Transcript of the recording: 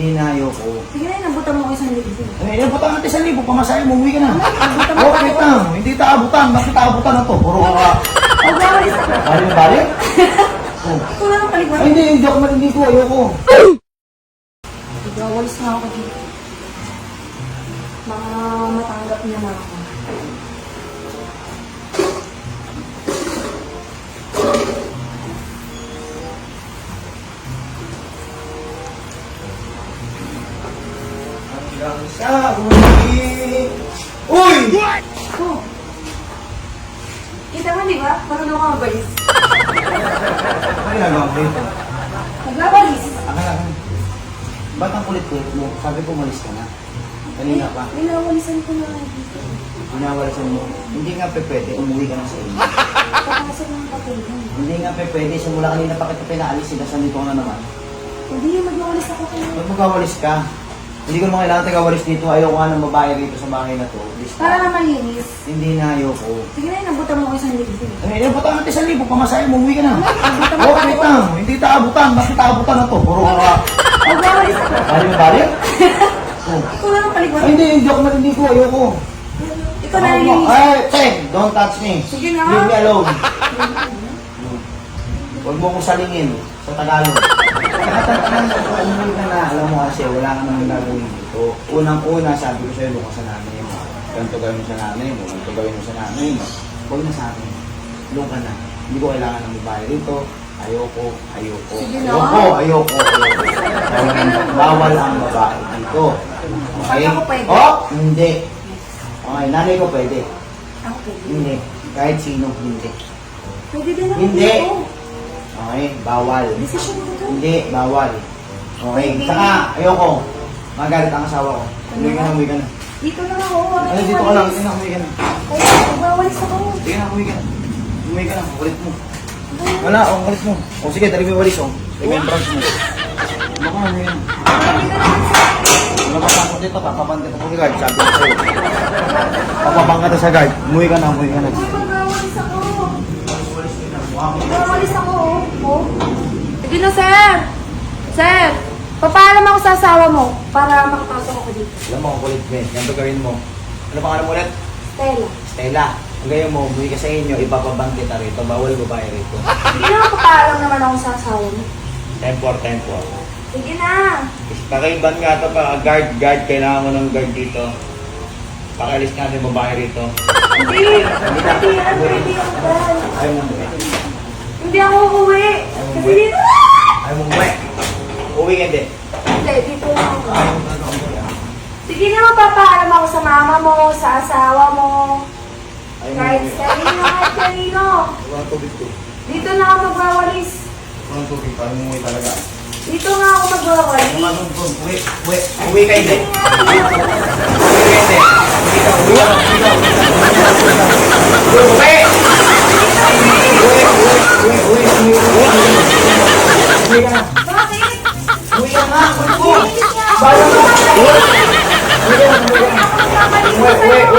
Hindi na, ayoko. Sige na, nabutan mo ko 1,000. Eh, nabutan natin 1,000, pamasahe mo, uwi ka na. Nabutan mo Okay lang, hindi taabutan, bakit taabutan na to? Puro ka. Magwawalis ako. Bali na bali? Oh. Ikaw lang ang Ay, paligwan. hindi ako malindi ko, ayoko. Magwawalis na ako dito. Mga matanggap niya na ako. Hanggang sa huli. Uy! Oh. Kita mo, di ba? Marunong ka mabalis. Ano ginagawa mo dito? Nagwawalis. Akala ka. Ba't ang kulit-kulit mo? Sabi ko umalis ka na. Kanina pa. Winawalisan ko na nga dito. Pinawalisan mo. Hindi nga pe pwede, umuwi ka na sa inyo. Papasok ng papel. Hindi nga pe pwede, simula kanina pa kita pinaalis, sinasan dito ka na naman. Hindi, magwawalis ako kayo. Ba't magkawalis ka? Hindi ko naman kailangan tagawalis dito. Ayoko nga ng babae rito sa bahay na to. Please. Para na malinis. Hindi na, ayoko. Sige na, nabutan mo ko 1,000. Eh, nabutan natin 1,000, pamasahe mo, uwi ka na. Nabutan mo Okay ako. lang, hindi taabutan, bakit taabutan na to? Puro ka. Magwawalis ako. Bali na bali? Oh. Ikaw lang ang paligwan. Ay, hindi ako malindi ko, ayoko. Ikaw na nalinis. Ay, Cheng, don't touch me. Sige na. Leave me alone. Huwag mo kong salingin sa Tagalog. Katatangan mo, umuwi ka na. Alam mo kasi, wala ka nang gagawin dito. Unang-una, sabi ko sa'yo, doon ka sa nanay mo. Ganito gawin mo sa nanay mo, ganito gawin mo sa nanay mo. Huwag na sa akin. Doon ka na. Hindi ko kailangan ng babae rito. Ayoko, ayoko. Sige na. Ayoko. Bawal ang babae dito. Okay? Pag ako pwede. Oh, hindi. Okay, nanay ko pwede. Ako pwede. Hindi. Kahit sino, hindi. Pwede din ako Hindi. dito. Okay, bawal. Desisyon mo to. Hindi, bawal. Okay, Pwede. saka, ayoko. Magalit ang asawa ko. Uwi ka na, uwi ka na. Dito lang ako. Ay, dito ka lang, dito na, uwi ka na. Kaya, magwawalis ako. Sige na, uwi ka na. Uwi ka na, kulit mo. Wala, kulit mo. O sige, dali mo yung walis, o. Dali mo yung branch mo. Ano ka, uwi ka na. Wala pa takot dito, papabangga ka sa guard, sabi ko sa'yo. Papabangga ka sa guard, umuwi ka na, umuwi ka na. Magwawalis ako. Walis ka na, mukha mo. Magwawalis ako. Oh. Sige na, sir. Sir, papaalam ako sa asawa mo para makapasok ako dito. Alam mo, kulit mo, yan ba gawin mo? Ano pangalan mo ulit? Stella. Stella, ang gayon mo, umuwi ka sa inyo, ipapabang kita rito, bawal babae rito. Sige na, papaalam naman ako sa asawa mo. Tempor. Sige na. Pakaiban nga ito pa, guard, kailangan mo ng guard dito. Pakialis natin babae rito. Hindi. Hindi yan. Pwede ako dahil. Ayaw mong buwi. Hindi ako uuwi. Kasi dito. Ayaw mong buwi. Uwi ka hindi. Hindi, dito lang ako. Ayaw mong buwi. Sige na, mapapaalam ako sa mama mo, sa asawa mo. Ayaw mong Kahit buwi. kahit kanino. Walang tubig to. Dito na ako magwawalis. Walang tubig, ayaw mong buwi talaga. Dito nga ako magwawalis. Pumasok ko, uwi ka hindi. Uwi ka hindi. Uwi ka. Uwi! Uwi ka na. Bakit? Uwi ka na. Bilis nga ako. Uwi ka na. Ako magkamalis sa sa'yo.